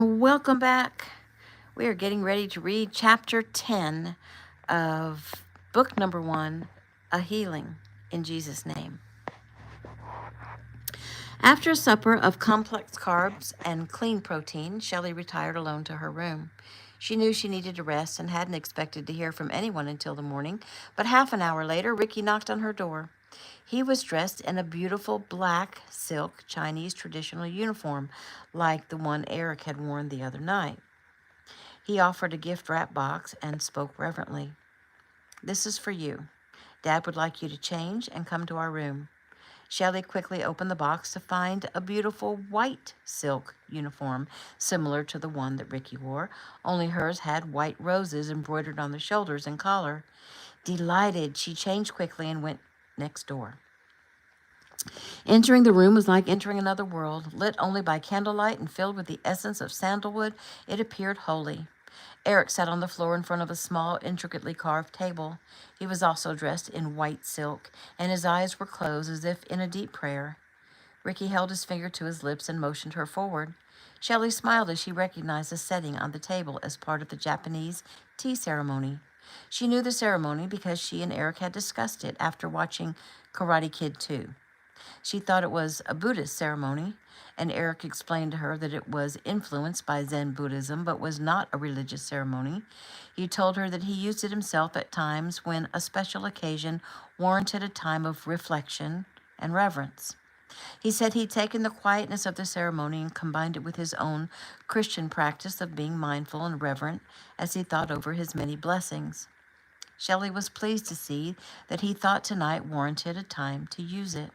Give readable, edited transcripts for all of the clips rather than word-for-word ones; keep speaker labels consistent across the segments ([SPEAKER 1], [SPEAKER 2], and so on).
[SPEAKER 1] Welcome back. We are getting ready to read chapter 10 of book number 1, A Healing in Jesus' Name. After a supper of complex carbs and clean protein, Shelley retired alone to her room. She knew she needed to rest and hadn't expected to hear from anyone until the morning, but half an hour later, Ricky knocked on her door. He was dressed in a beautiful black silk Chinese traditional uniform, like the one Eric had worn the other night. He offered a gift wrap box and spoke reverently. "This is for you. Dad would like you to change and come to our room." Shelley quickly opened the box to find a beautiful white silk uniform, similar to the one that Ricky wore, only hers had white roses embroidered on the shoulders and collar. Delighted, she changed quickly and went next door. Entering the room was like entering another world. Lit only by candlelight and filled with the essence of sandalwood, it appeared holy. Eric sat on the floor in front of a small, intricately carved table. He was also dressed in white silk, and his eyes were closed as if in a deep prayer. Ricky held his finger to his lips and motioned her forward. Shelley smiled as she recognized the setting on the table as part of the Japanese tea ceremony. She knew the ceremony because she and Eric had discussed it after watching Karate Kid 2. She thought it was a Buddhist ceremony, and Eric explained to her that it was influenced by Zen Buddhism but was not a religious ceremony. He told her that he used it himself at times when a special occasion warranted a time of reflection and reverence. He said he'd taken the quietness of the ceremony and combined it with his own Christian practice of being mindful and reverent as he thought over his many blessings. Shelley was pleased to see that he thought tonight warranted a time to use it.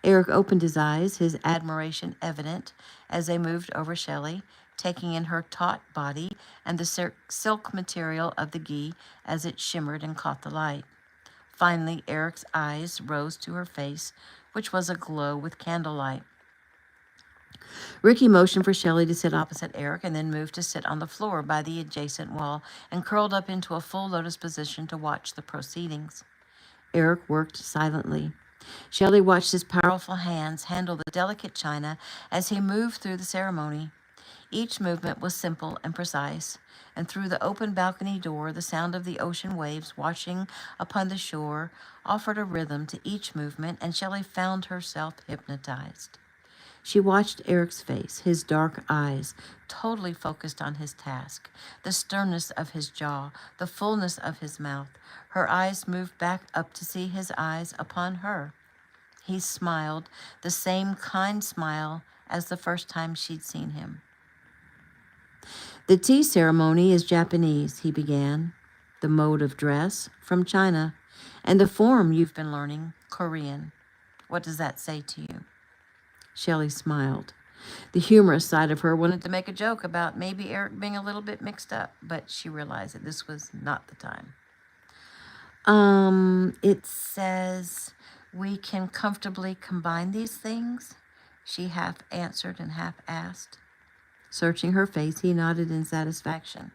[SPEAKER 1] Eric opened his eyes, his admiration evident, as they moved over Shelley, taking in her taut body and the silk material of the gi as it shimmered and caught the light. Finally, Eric's eyes rose to her face, which was aglow with candlelight. Ricky motioned for Shelley to sit opposite Eric and then moved to sit on the floor by the adjacent wall and curled up into a full lotus position to watch the proceedings. Eric worked silently. Shelley watched his powerful hands handle the delicate china as he moved through the ceremony. Each movement was simple and precise, and through the open balcony door, the sound of the ocean waves washing upon the shore offered a rhythm to each movement, and Shelley found herself hypnotized. She watched Eric's face, his dark eyes, totally focused on his task, the sternness of his jaw, the fullness of his mouth. Her eyes moved back up to see his eyes upon her. He smiled, the same kind smile as the first time she'd seen him. "The tea ceremony is Japanese," he began. "The mode of dress from China, and the form you've been learning, Korean. What does that say to you?" Shelley smiled. The humorous side of her wanted to make a joke about maybe Eric being a little bit mixed up, but she realized that this was not the time. It says we can comfortably combine these things, she half answered and half asked. Searching her face, he nodded in satisfaction.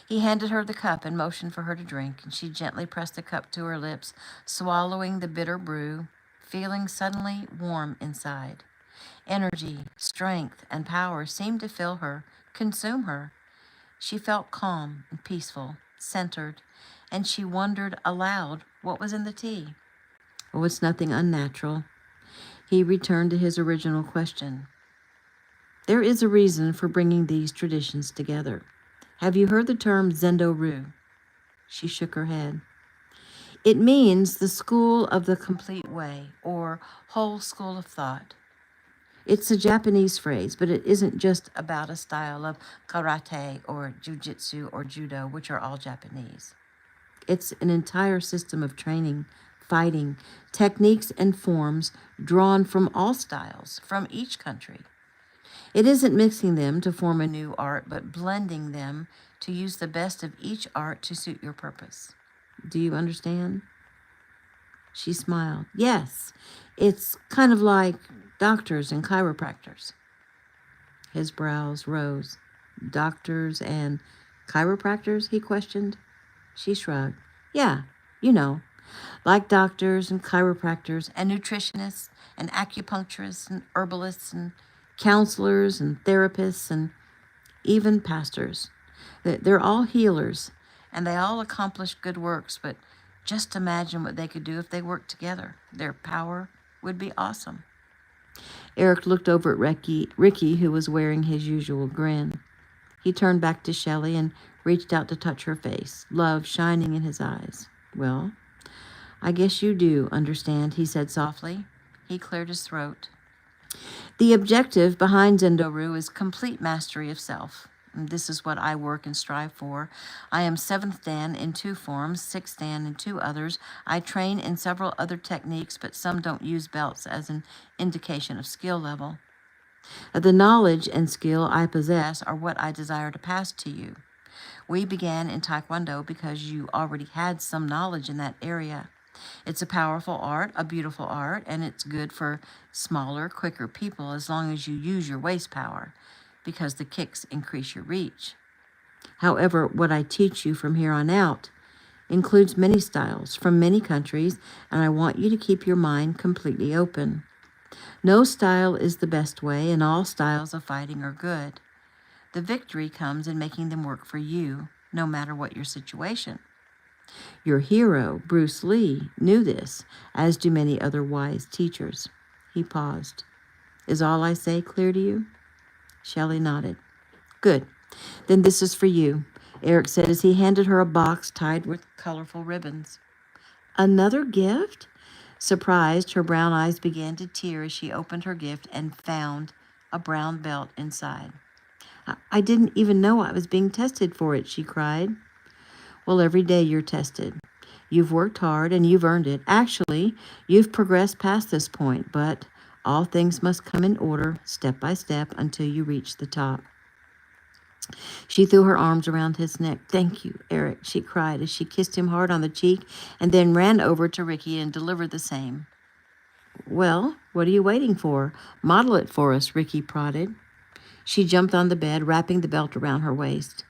[SPEAKER 1] He handed her the cup and motioned for her to drink, and she gently pressed the cup to her lips, swallowing the bitter brew, feeling suddenly warm inside. Energy, strength, and power seemed to fill her, consume her. She felt calm and peaceful, centered, and she wondered aloud what was in the tea. "Oh, it's nothing unnatural." He returned to his original question. "There is a reason for bringing these traditions together. Have you heard the term Zendo-ryu?" She shook her head. "It means the school of the complete way, or whole school of thought. It's a Japanese phrase, but it isn't just about a style of karate or jujitsu or judo, which are all Japanese. It's an entire system of training, fighting, techniques, and forms drawn from all styles, from each country. It isn't mixing them to form a new art, but blending them to use the best of each art to suit your purpose. Do you understand?" She smiled. "Yes, it's kind of like doctors and chiropractors." His brows rose. "Doctors and chiropractors?" he questioned. She shrugged. "Yeah, you know, like doctors and chiropractors and nutritionists and acupuncturists and herbalists and counselors and therapists and even pastors. They're all healers, and they all accomplish good works, but just imagine what they could do if they worked together. Their power would be awesome. Eric looked over at Ricky, who was wearing his usual grin. He turned back to Shelley and reached out to touch her face, love shining in his eyes. Well, I guess you do understand, he said softly. He cleared his throat. The objective behind Zendoru is complete mastery of self. And this is what I work and strive for. I am 7th Dan in 2 forms, 6th Dan in 2 others. I train in several other techniques, but some don't use belts as an indication of skill level. The knowledge and skill I possess are what I desire to pass to you. We began in Taekwondo because you already had some knowledge in that area. It's a powerful art, a beautiful art, and it's good for smaller, quicker people as long as you use your waist power, because the kicks increase your reach. However, what I teach you from here on out includes many styles from many countries, and I want you to keep your mind completely open. No style is the best way, and all styles of fighting are good. The victory comes in making them work for you, no matter what your situation. Your hero, Bruce Lee, knew this, as do many other wise teachers. He paused. Is all I say clear to you? Shelley nodded. Good. Then this is for you, Eric said as he handed her a box tied with colorful ribbons. Another gift? Surprised, her brown eyes began to tear as she opened her gift and found a brown belt inside. I didn't even know I was being tested for it, she cried. Well, every day you're tested. You've worked hard and you've earned it. Actually, you've progressed past this point, but all things must come in order, step by step, until you reach the top. She threw her arms around his neck. Thank you, Eric, she cried as she kissed him hard on the cheek and then ran over to Ricky and delivered the same. Well, what are you waiting for? Model it for us, Ricky prodded. She jumped on the bed, wrapping the belt around her waist.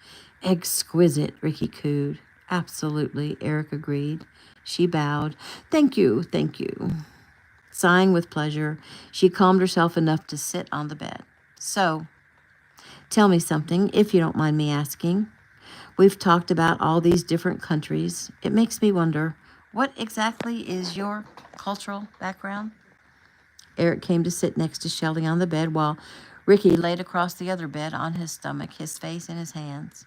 [SPEAKER 1] Exquisite, Ricky cooed. Absolutely, Eric agreed. She bowed. Thank you, thank you. Sighing with pleasure, she calmed herself enough to sit on the bed. So, tell me something, if you don't mind me asking. We've talked about all these different countries. It makes me wonder, what exactly is your cultural background? Eric came to sit next to Shelley on the bed while Ricky laid across the other bed on his stomach, his face in his hands.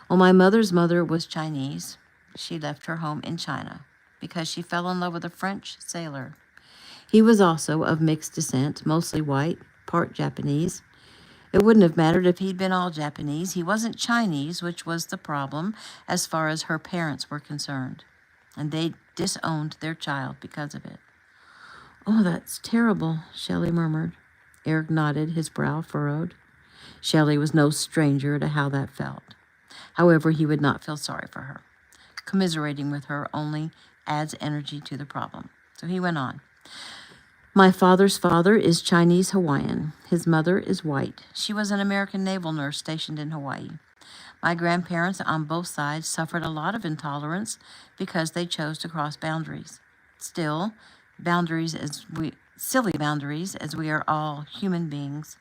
[SPEAKER 1] Well, my mother's mother was Chinese. She left her home in China because she fell in love with a French sailor. He was also of mixed descent, mostly white, part Japanese. It wouldn't have mattered if he'd been all Japanese. He wasn't Chinese, which was the problem as far as her parents were concerned. And they disowned their child because of it. Oh, that's terrible, Shelley murmured. Eric nodded, his brow furrowed. Shelley was no stranger to how that felt. However, he would not feel sorry for her. Commiserating with her only adds energy to the problem. So he went on. My father's father is Chinese-Hawaiian. His mother is white. She was an American naval nurse stationed in Hawaii. My grandparents on both sides suffered a lot of intolerance because they chose to cross boundaries. Still, silly boundaries as we are all human beings.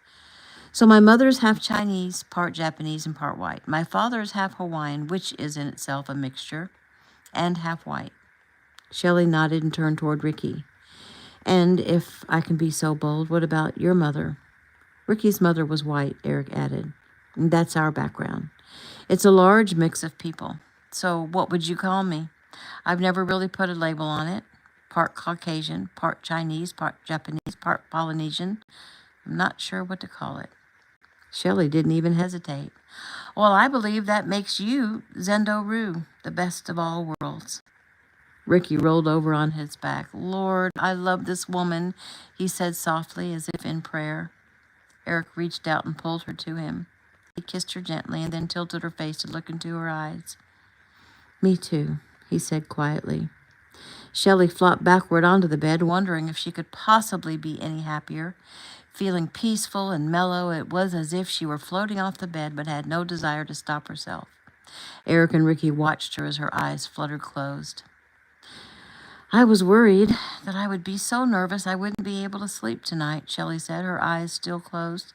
[SPEAKER 1] So my mother's half Chinese, part Japanese, and part white. My father is half Hawaiian, which is in itself a mixture, and half white. Shelley nodded and turned toward Ricky. And if I can be so bold, what about your mother? Ricky's mother was white, Eric added. And that's our background. It's a large mix of people. So what would you call me? I've never really put a label on it. Part Caucasian, part Chinese, part Japanese, part Polynesian. I'm not sure what to call it. Shelley didn't even hesitate. Well, I believe that makes you Zendoru, the best of all worlds. Ricky rolled over on his back. Lord, I love this woman, he said softly as if in prayer. Eric reached out and pulled her to him. He kissed her gently and then tilted her face to look into her eyes. Me too, he said quietly. Shelley flopped backward onto the bed, wondering if she could possibly be any happier. Feeling peaceful and mellow, it was as if she were floating off the bed but had no desire to stop herself. Eric and Ricky watched her as her eyes fluttered closed. I was worried that I would be so nervous I wouldn't be able to sleep tonight, Shelley said, her eyes still closed.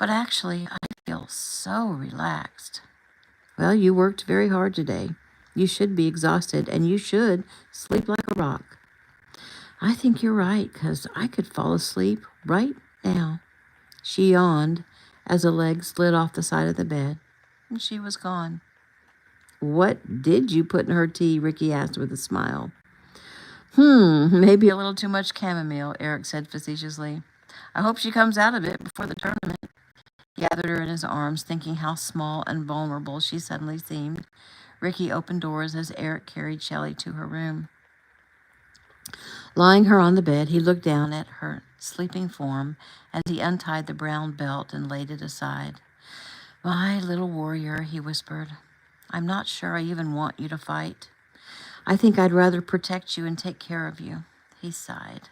[SPEAKER 1] but actually I feel so relaxed. Well, you worked very hard today. You should be exhausted, and you should sleep like a rock. I think you're right, 'cause I could fall asleep right now. She yawned as a leg slid off the side of the bed, and she was gone. What did you put in her tea? Ricky asked with a smile. Maybe a little too much chamomile, Eric said facetiously. I hope she comes out of it before the tournament. He gathered her in his arms, thinking how small and vulnerable she suddenly seemed. Ricky opened doors as Eric carried Shelley to her room. Lying her on the bed, he looked down at her sleeping form as he untied the brown belt and laid it aside. My little warrior, he whispered. I'm not sure I even want you to fight. I think I'd rather protect you and take care of you, he sighed.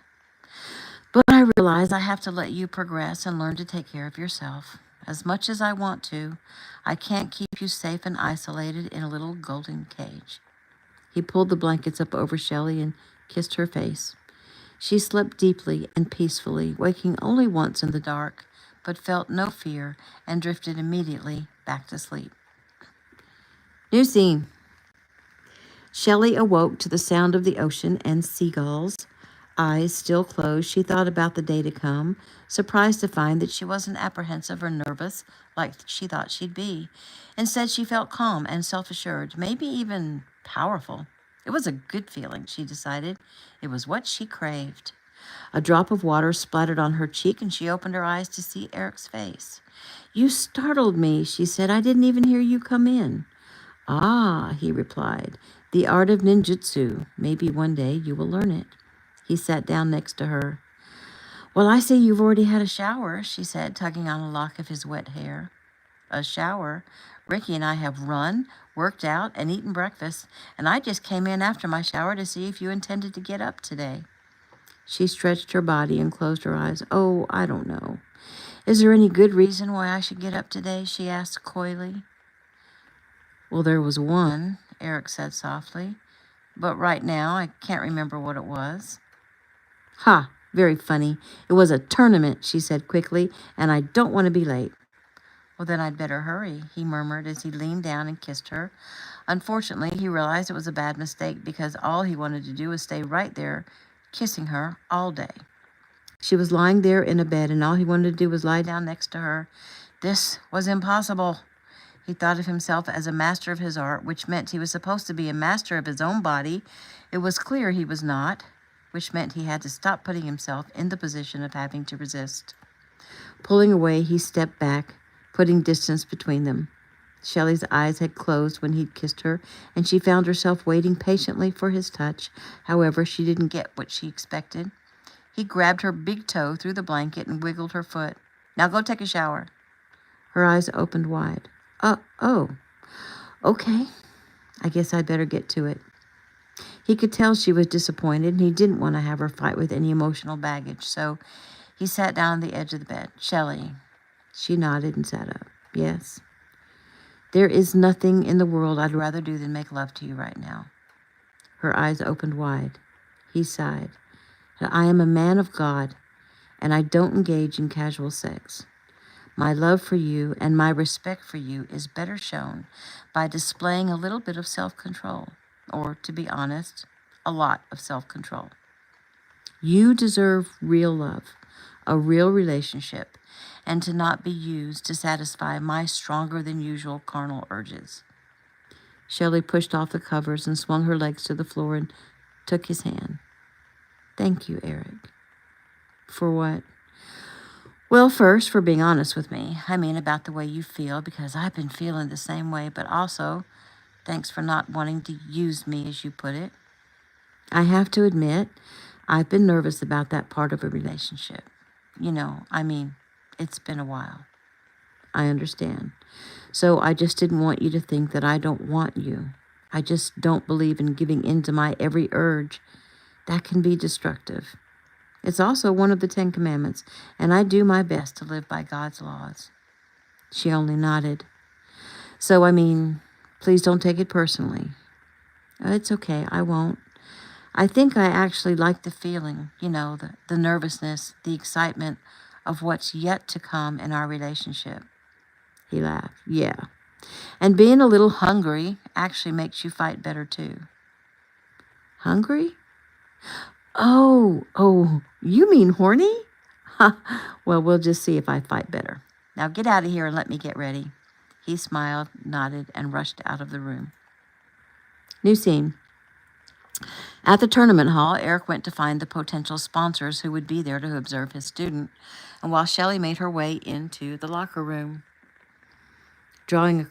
[SPEAKER 1] But I realize I have to let you progress and learn to take care of yourself. As much as I want to, I can't keep you safe and isolated in a little golden cage. He pulled the blankets up over Shelley and kissed her face. She slept deeply and peacefully, waking only once in the dark, but felt no fear and drifted immediately back to sleep. New scene. Shelley awoke to the sound of the ocean and seagulls. Eyes still closed, she thought about the day to come, surprised to find that she wasn't apprehensive or nervous like she thought she'd be. Instead, she felt calm and self-assured, maybe even powerful. It was a good feeling, she decided. It was what she craved. A drop of water splattered on her cheek, and she opened her eyes to see Eric's face. You startled me, she said. I didn't even hear you come in. Ah, he replied. The art of ninjutsu. Maybe one day you will learn it. He sat down next to her. Well, I see you've already had a shower, she said, tugging on a lock of his wet hair. A shower? Ricky and I have run, worked out, and eaten breakfast, and I just came in after my shower to see if you intended to get up today. She stretched her body and closed her eyes. Oh, I don't know. Is there any good reason why I should get up today? She asked coyly. Well, there was one, Eric said softly, but right now I can't remember what it was. Ha, very funny. It was a tournament, she said quickly, and I don't want to be late. Well, then I'd better hurry, he murmured as he leaned down and kissed her. Unfortunately, he realized it was a bad mistake because all he wanted to do was stay right there, kissing her all day. She was lying there in a bed, and all he wanted to do was lie down next to her. This was impossible. He thought of himself as a master of his art, which meant he was supposed to be a master of his own body. It was clear he was not, which meant he had to stop putting himself in the position of having to resist. Pulling away, he stepped back, putting distance between them. Shelley's eyes had closed when he'd kissed her, and she found herself waiting patiently for his touch. However, she didn't get what she expected. He grabbed her big toe through the blanket and wiggled her foot. Now go take a shower. Her eyes opened wide. Oh, okay. I guess I'd better get to it. He could tell she was disappointed, and he didn't want to have her fight with any emotional baggage, so he sat down on the edge of the bed. Shelley. She nodded and sat up. Yes. There is nothing in the world I'd rather do than make love to you right now. Her eyes opened wide. He sighed. I am a man of God, and I don't engage in casual sex. My love for you and my respect for you is better shown by displaying a little bit of self-control, or, to be honest, a lot of self-control. You deserve real love, a real relationship, and to not be used to satisfy my stronger-than-usual carnal urges. Shelley pushed off the covers and swung her legs to the floor and took his hand. Thank you, Eric. For what? Well, first, for being honest with me. I mean, about the way you feel, because I've been feeling the same way, but also, thanks for not wanting to use me, as you put it. I have to admit, I've been nervous about that part of a relationship. It's been a while. I understand. So I just didn't want you to think that I don't want you. I just don't believe in giving in to my every urge. That can be destructive. It's also one of the 10 Commandments, and I do my best to live by God's laws. She only nodded. So, please don't take it personally. It's okay, I won't. I think I actually like the feeling, the nervousness, the excitement of what's yet to come in our relationship. He laughed. Yeah. And being a little hungry actually makes you fight better too. Hungry? Oh, you mean horny? Well, we'll just see if I fight better. Now get out of here and let me get ready. He smiled, nodded, and rushed out of the room. New scene. At the tournament hall, Eric went to find the potential sponsors who would be there to observe his student, and while Shelley made her way into the locker room, donning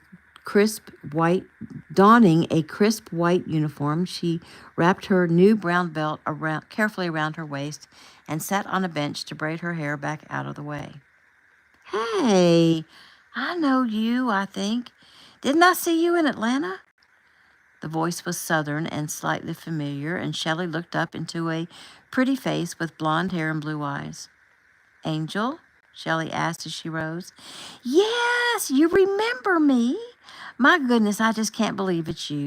[SPEAKER 1] a crisp white uniform, she wrapped her new brown belt carefully around her waist and sat on a bench to braid her hair back out of the way. Hey, I know you, I think. Didn't I see you in Atlanta? The voice was southern and slightly familiar, and Shelley looked up into a pretty face with blonde hair and blue eyes. Angel? Shelley asked as she rose. Yes, you remember me. My goodness, I just can't believe it's you.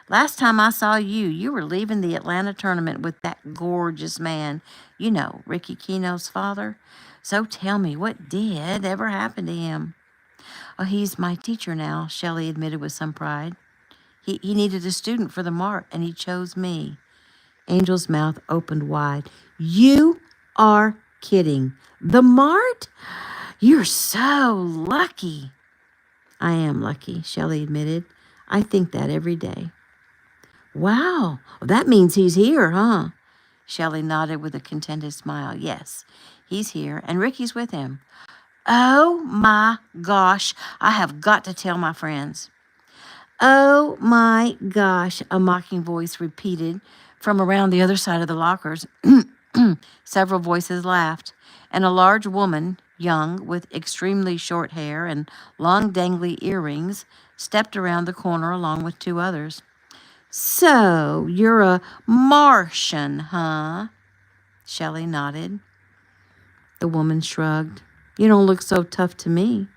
[SPEAKER 1] Last time I saw you, you were leaving the Atlanta tournament with that gorgeous man. You know, Ricky Keno's father. So tell me, what did ever happen to him? Oh, he's my teacher now, Shelley admitted with some pride. He needed a student for the mart, and he chose me. Angel's mouth opened wide. You are kidding. The mart? You're so lucky. I am lucky, Shelley admitted. I think that every day. Wow, that means he's here, huh? Shelley nodded with a contented smile. Yes, he's here, and Ricky's with him. Oh my gosh, I have got to tell my friends. Oh my gosh, a mocking voice repeated from around the other side of the lockers. Several voices laughed, and a large woman, young, with extremely short hair and long dangly earrings, stepped around the corner along with two others. So, you're a Martian, huh? Shelley nodded. The woman shrugged. You don't look so tough to me.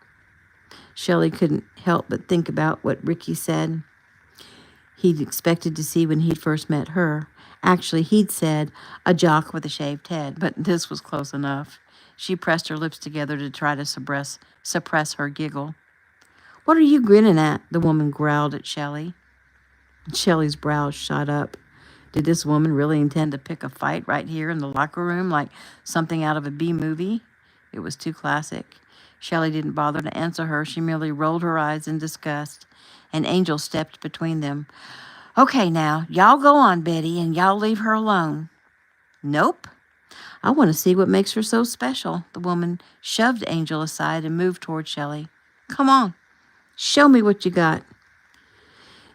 [SPEAKER 1] Shelley couldn't help but think about what Ricky said he'd expected to see when he'd first met her. Actually, he'd said a jock with a shaved head, but this was close enough. She pressed her lips together to try to suppress her giggle. What are you grinning at? The woman growled at Shelley. Shelley's brows shot up. Did this woman really intend to pick a fight right here in the locker room like something out of a B movie? It was too classic. Shelley didn't bother to answer her. She merely rolled her eyes in disgust, and Angel stepped between them. Okay, now, y'all go on, Betty, and y'all leave her alone. Nope. I want to see what makes her so special. The woman shoved Angel aside and moved toward Shelley. Come on, show me what you got.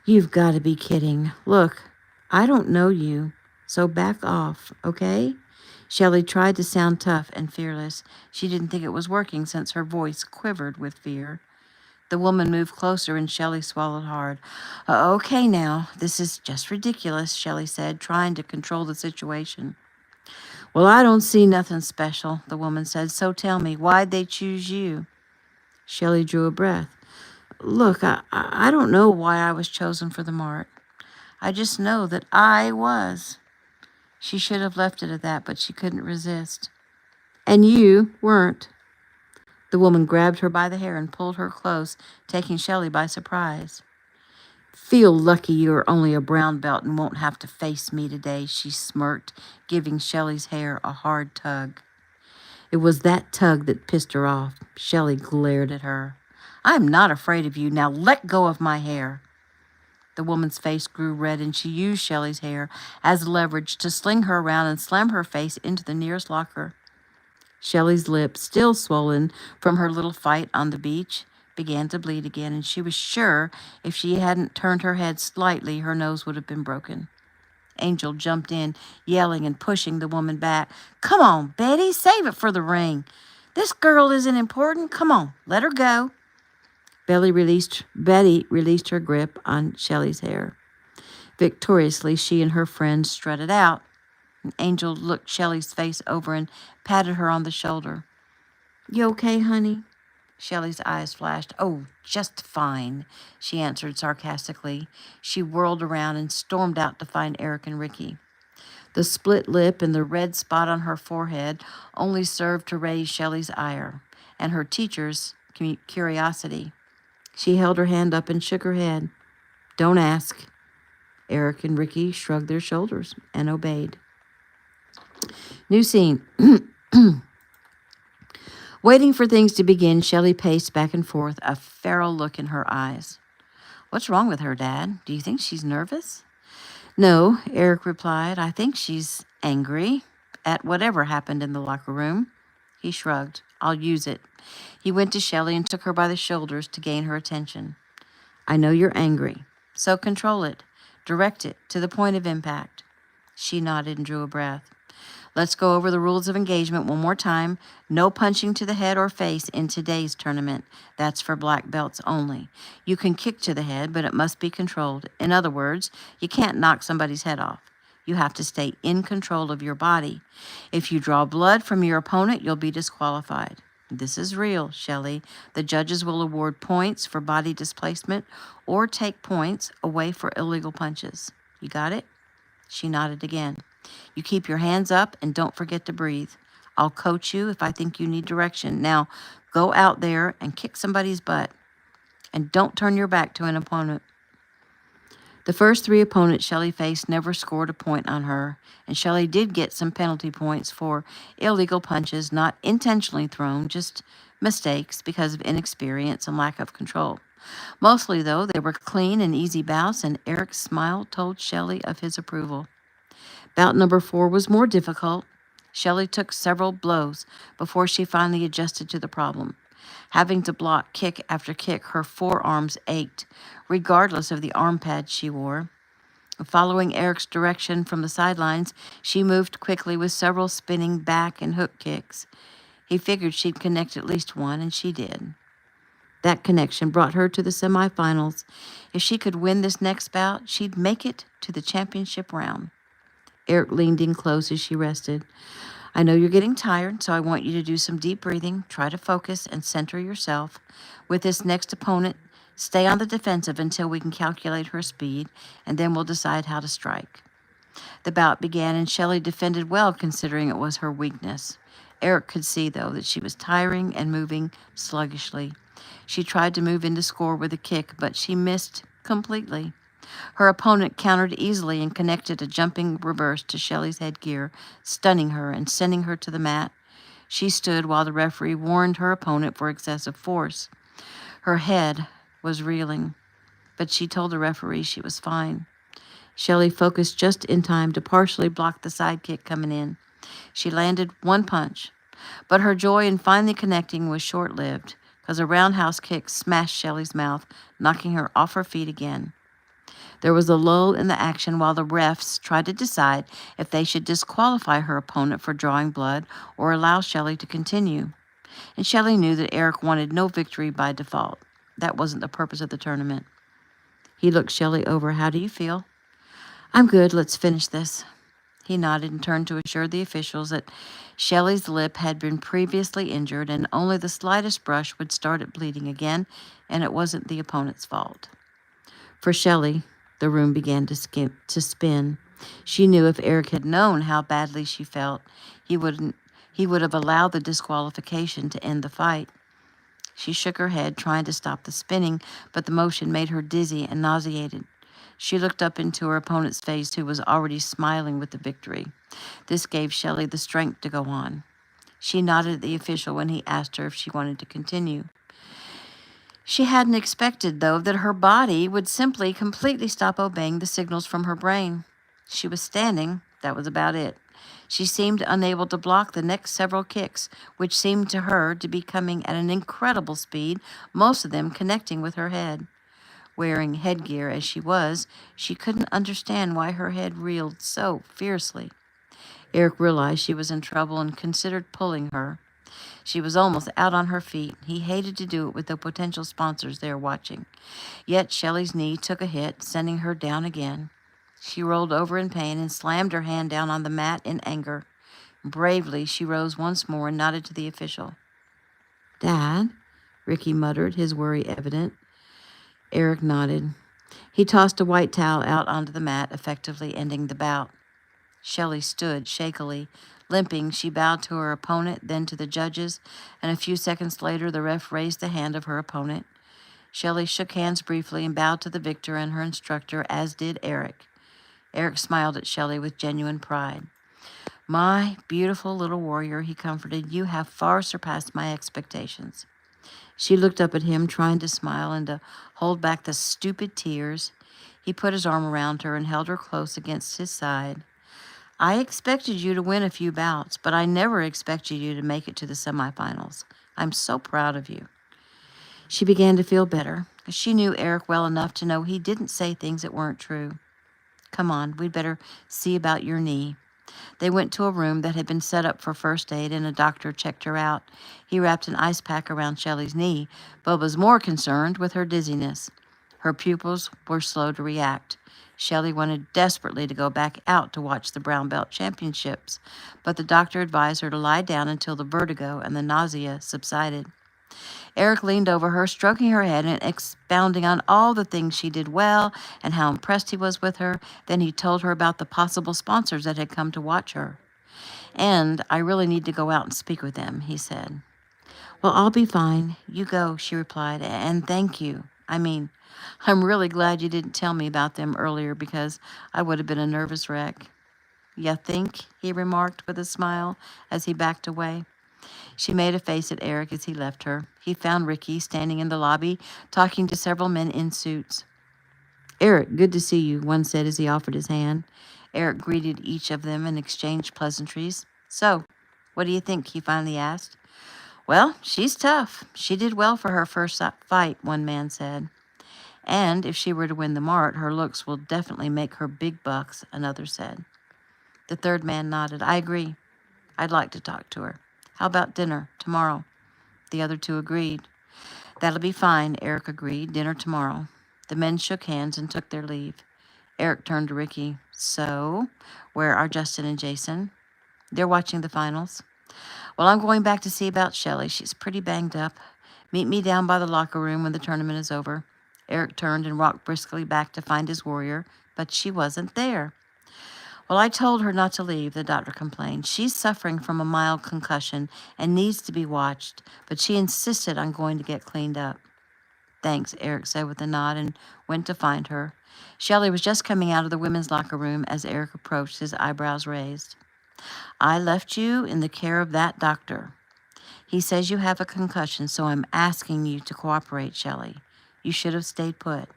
[SPEAKER 1] You've got to be kidding. Look, I don't know you, so back off, okay? Shelley tried to sound tough and fearless. She didn't think it was working since her voice quivered with fear. The woman moved closer and Shelley swallowed hard. Okay now, this is just ridiculous, Shelley said, trying to control the situation. Well, I don't see nothing special, the woman said, so tell me, why'd they choose you? Shelley drew a breath. Look, I don't know why I was chosen for the mart. I just know that I was. She should have left it at that, but she couldn't resist. And you weren't. The woman grabbed her by the hair and pulled her close, taking Shelley by surprise. Feel lucky you're only a brown belt and won't have to face me today, she smirked, giving Shelley's hair a hard tug. It was that tug that pissed her off. Shelley glared at her. I'm not afraid of you. Now let go of my hair. The woman's face grew red, and she used Shelley's hair as leverage to sling her around and slam her face into the nearest locker. Shelley's lip, still swollen from her little fight on the beach, began to bleed again, and she was sure if she hadn't turned her head slightly, her nose would have been broken. Angel jumped in, yelling and pushing the woman back. Come on, Betty, save it for the ring. This girl isn't important. Come on, let her go. Betty released her grip on Shelley's hair. Victoriously, she and her friend strutted out. Angel looked Shelley's face over and patted her on the shoulder. You okay, honey? Shelley's eyes flashed. Oh, just fine, she answered sarcastically. She whirled around and stormed out to find Eric and Ricky. The split lip and the red spot on her forehead only served to raise Shelley's ire and her teacher's curiosity. She held her hand up and shook her head. Don't ask. Eric and Ricky shrugged their shoulders and obeyed. New scene. Waiting for things to begin, Shelley paced back and forth, a feral look in her eyes. What's wrong with her, Dad? Do you think she's nervous? No, Eric replied. I think she's angry at whatever happened in the locker room. He shrugged. I'll use it. He went to Shelley and took her by the shoulders to gain her attention. I know you're angry, so control it. Direct it to the point of impact. She nodded and drew a breath. Let's go over the rules of engagement one more time. No punching to the head or face in today's tournament. That's for black belts only. You can kick to the head, but it must be controlled. In other words, you can't knock somebody's head off. You have to stay in control of your body. If you draw blood from your opponent, you'll be disqualified. This is real, Shelley. The judges will award points for body displacement or take points away for illegal punches. You got it? She nodded again. You keep your hands up and don't forget to breathe. I'll coach you if I think you need direction. Now, go out there and kick somebody's butt. And don't turn your back to an opponent. The first 3 opponents Shelley faced never scored a point on her, and Shelley did get some penalty points for illegal punches not intentionally thrown, just mistakes because of inexperience and lack of control. Mostly, though, they were clean and easy bouts, and Eric's smile told Shelley of his approval. Bout number 4 was more difficult. Shelley took several blows before she finally adjusted to the problem. Having to block kick after kick, her forearms ached, regardless of the arm pads she wore. Following Eric's direction from the sidelines, she moved quickly with several spinning back and hook kicks. He figured she'd connect at least one, and she did. That connection brought her to the semifinals. If she could win this next bout, she'd make it to the championship round. Eric leaned in close as she rested. I know you're getting tired, so I want you to do some deep breathing. Try to focus and center yourself. With this next opponent, stay on the defensive until we can calculate her speed, and then we'll decide how to strike. The bout began, and Shelley defended well considering it was her weakness. Eric could see, though, that she was tiring and moving sluggishly. She tried to move into score with a kick, but she missed completely. Her opponent countered easily and connected a jumping reverse to Shelley's headgear, stunning her and sending her to the mat. She stood while the referee warned her opponent for excessive force. Her head was reeling, but she told the referee she was fine. Shelley focused just in time to partially block the side kick coming in. She landed one punch, but her joy in finally connecting was short-lived, because a roundhouse kick smashed Shelley's mouth, knocking her off her feet again. There was a lull in the action while the refs tried to decide if they should disqualify her opponent for drawing blood or allow Shelley to continue. And Shelley knew that Eric wanted no victory by default. That wasn't the purpose of the tournament. He looked Shelley over. How do you feel? I'm good. Let's finish this. He nodded and turned to assure the officials that Shelley's lip had been previously injured and only the slightest brush would start it bleeding again, and it wasn't the opponent's fault. For Shelley, the room began to spin. She knew if Eric had known how badly she felt, he would have allowed the disqualification to end the fight. She shook her head, trying to stop the spinning, but the motion made her dizzy and nauseated. She looked up into her opponent's face, who was already smiling with the victory. This gave Shelley the strength to go on. She nodded at the official when he asked her if she wanted to continue. She hadn't expected, though, that her body would simply completely stop obeying the signals from her brain. She was standing. That was about it. She seemed unable to block the next several kicks, which seemed to her to be coming at an incredible speed, most of them connecting with her head. Wearing headgear as she was, she couldn't understand why her head reeled so fiercely. Eric realized she was in trouble and considered pulling her. She was almost out on her feet. He hated to do it with the potential sponsors there watching. Yet Shelley's knee took a hit, sending her down again. She rolled over in pain and slammed her hand down on the mat in anger. Bravely, she rose once more and nodded to the official. Dad, Ricky muttered, his worry evident. Eric nodded. He tossed a white towel out onto the mat, effectively ending the bout. Shelley stood shakily. Limping, she bowed to her opponent, then to the judges, and a few seconds later the ref raised the hand of her opponent. Shelley shook hands briefly and bowed to the victor and her instructor, as did Eric. Eric smiled at Shelley with genuine pride. My beautiful little warrior, he comforted, you have far surpassed my expectations. She looked up at him, trying to smile and to hold back the stupid tears. He put his arm around her and held her close against his side. I expected you to win a few bouts, but I never expected you to make it to the semifinals. I'm so proud of you. She began to feel better. She knew Eric well enough to know he didn't say things that weren't true. Come on, we'd better see about your knee. They went to a room that had been set up for first aid, and a doctor checked her out. He wrapped an ice pack around Shelley's knee, but was more concerned with her dizziness. Her pupils were slow to react. Shelley wanted desperately to go back out to watch the Brown Belt Championships, but the doctor advised her to lie down until the vertigo and the nausea subsided. Eric leaned over her, stroking her head and expounding on all the things she did well and how impressed he was with her. Then he told her about the possible sponsors that had come to watch her. And I really need to go out and speak with them, he said. Well, I'll be fine. You go, she replied, and thank you. I'm really glad you didn't tell me about them earlier because I would have been a nervous wreck. You think? He remarked with a smile as he backed away. She made a face at Eric as he left her. He found Ricky standing in the lobby, talking to several men in suits. Eric, good to see you, one said as he offered his hand. Eric greeted each of them and exchanged pleasantries. So, what do you think? He finally asked. Well, she's tough. She did well for her first fight, one man said. And if she were to win the mart, her looks will definitely make her big bucks, another said. The third man nodded. I agree. I'd like to talk to her. How about dinner tomorrow? The other two agreed. That'll be fine, Eric agreed. Dinner tomorrow. The men shook hands and took their leave. Eric turned to Ricky. So, where are Justin and Jason? They're watching the finals. Well, I'm going back to see about Shelley. She's pretty banged up. Meet me down by the locker room when the tournament is over. Eric turned and walked briskly back to find his warrior, but she wasn't there. Well, I told her not to leave, the doctor complained. She's suffering from a mild concussion and needs to be watched, but she insisted on going to get cleaned up. Thanks, Eric said with a nod and went to find her. Shelley was just coming out of the women's locker room as Eric approached, his eyebrows raised. I left you in the care of that doctor. He says you have a concussion, so I'm asking you to cooperate, Shelley. You should have stayed put.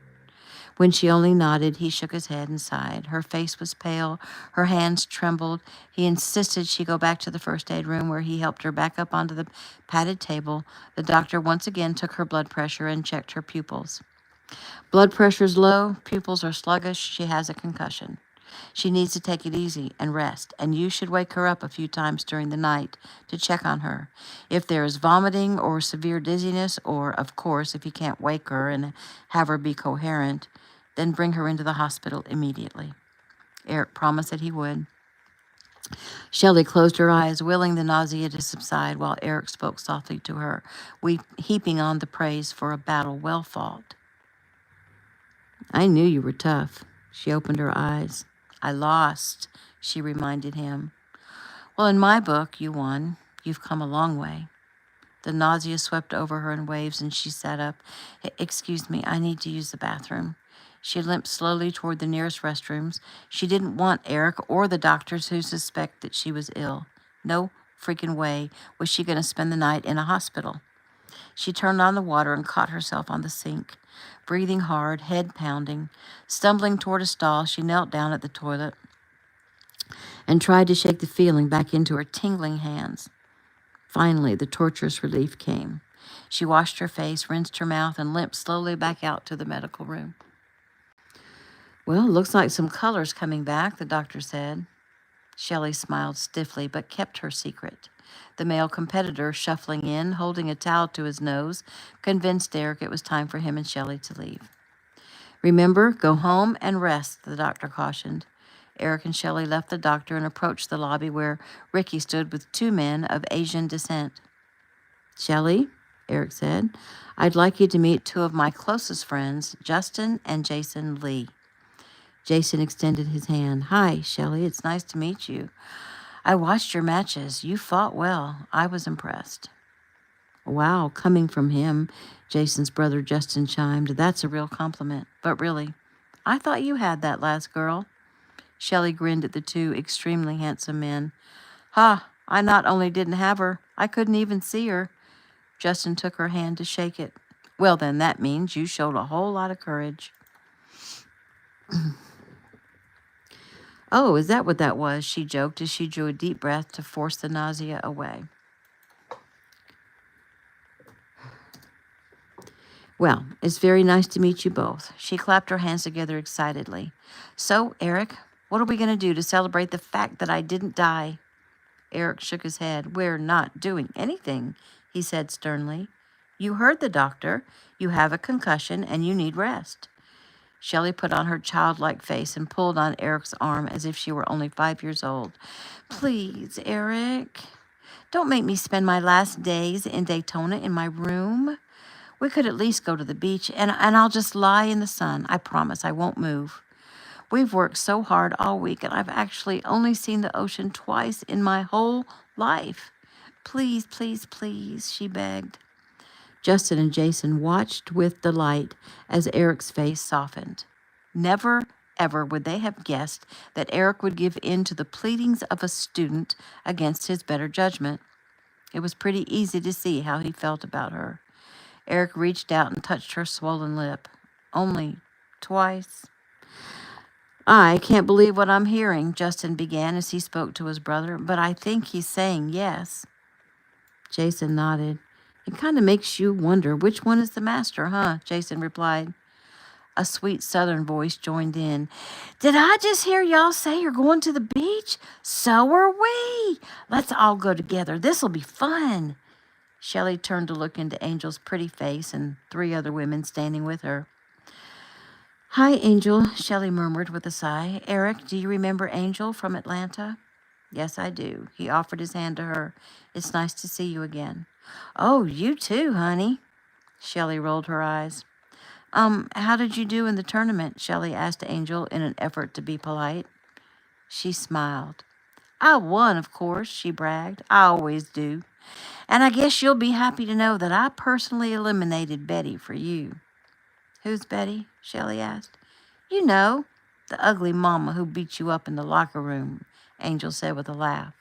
[SPEAKER 1] When she only nodded, he shook his head and sighed. Her face was pale. Her hands trembled. He insisted she go back to the first aid room where he helped her back up onto the padded table. The doctor once again took her blood pressure and checked her pupils. Blood pressure's low. Pupils are sluggish. She has a concussion. She needs to take it easy and rest, and you should wake her up a few times during the night to check on her. If there is vomiting or severe dizziness, or, of course, if you can't wake her and have her be coherent, then bring her into the hospital immediately. Eric promised that he would. Shelley closed her eyes, willing the nausea to subside, while Eric spoke softly to her, heaping on the praise for a battle well fought. I knew you were tough. She opened her eyes. I lost, she reminded him. Well, in my book, you won. You've come a long way. The nausea swept over her in waves, and she sat up. Excuse me, I need to use the bathroom. She limped slowly toward the nearest restrooms. She didn't want Eric or the doctors who suspect that she was ill. No freaking way was she going to spend the night in a hospital. She turned on the water and caught herself on the sink, breathing hard, head pounding. Stumbling toward a stall, she knelt down at the toilet and tried to shake the feeling back into her tingling hands. Finally, the torturous relief came. She washed her face, rinsed her mouth, and limped slowly back out to the medical room. Well, looks like some color's coming back, the doctor said. Shelley smiled stiffly, but kept her secret. The male competitor, shuffling in, holding a towel to his nose, convinced Eric it was time for him and Shelley to leave. Remember, go home and rest, the doctor cautioned. Eric and Shelley left the doctor and approached the lobby where Ricky stood with two men of Asian descent. Shelley, Eric said, I'd like you to meet two of my closest friends, Justin and Jason Lee. Jason extended his hand. Hi, Shelley. It's nice to meet you. I watched your matches. You fought well. I was impressed. Wow, coming from him, Jason's brother Justin chimed. That's a real compliment. But really, I thought you had that last girl. Shelley grinned at the two extremely handsome men. Ha, I not only didn't have her, I couldn't even see her. Justin took her hand to shake it. Well, then, that means you showed a whole lot of courage. Oh, is that what that was? She joked as she drew a deep breath to force the nausea away. Well, it's very nice to meet you both. She clapped her hands together excitedly. So, Eric, what are we going to do to celebrate the fact that I didn't die? Eric shook his head. We're not doing anything, he said sternly. You heard the doctor. You have a concussion and you need rest. Shelley put on her childlike face and pulled on Eric's arm as if she were only 5 years old. Please, Eric, don't make me spend my last days in Daytona in my room. We could at least go to the beach, and I'll just lie in the sun. I promise I won't move. We've worked so hard all week, and I've actually only seen the ocean twice in my whole life. Please, please, please, she begged. Justin and Jason watched with delight as Eric's face softened. Never, ever would they have guessed that Eric would give in to the pleadings of a student against his better judgment. It was pretty easy to see how he felt about her. Eric reached out and touched her swollen lip. Only twice. I can't believe what I'm hearing, Justin began as he spoke to his brother, but I think he's saying yes. Jason nodded. It kind of makes you wonder which one is the master, huh? Jason replied. A sweet southern voice joined in. Did I just hear y'all say you're going to the beach? So are we. Let's all go together. This'll be fun. Shelley turned to look into Angel's pretty face and 3 other women standing with her. Hi, Angel, Shelley murmured with a sigh. Eric, do you remember Angel from Atlanta? Yes, I do. He offered his hand to her. It's nice to see you again. Oh, you too, honey. Shelley rolled her eyes. How did you do in the tournament? Shelley asked Angel in an effort to be polite. She smiled. I won, of course, she bragged. I always do. And I guess you'll be happy to know that I personally eliminated Betty for you. Who's Betty? Shelley asked. You know, the ugly mama who beat you up in the locker room, Angel said with a laugh.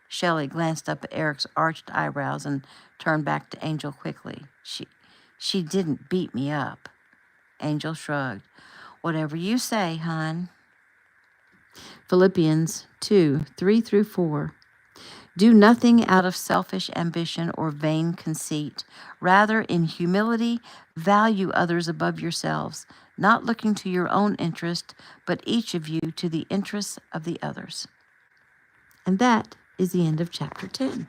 [SPEAKER 1] Shelley glanced up at Eric's arched eyebrows and turned back to Angel quickly. She didn't beat me up. Angel shrugged. Whatever you say, hon. Philippians 2:3-4. Do nothing out of selfish ambition or vain conceit. Rather, in humility, value others above yourselves, not looking to your own interest, but each of you to the interests of the others. And that is the end of chapter 2.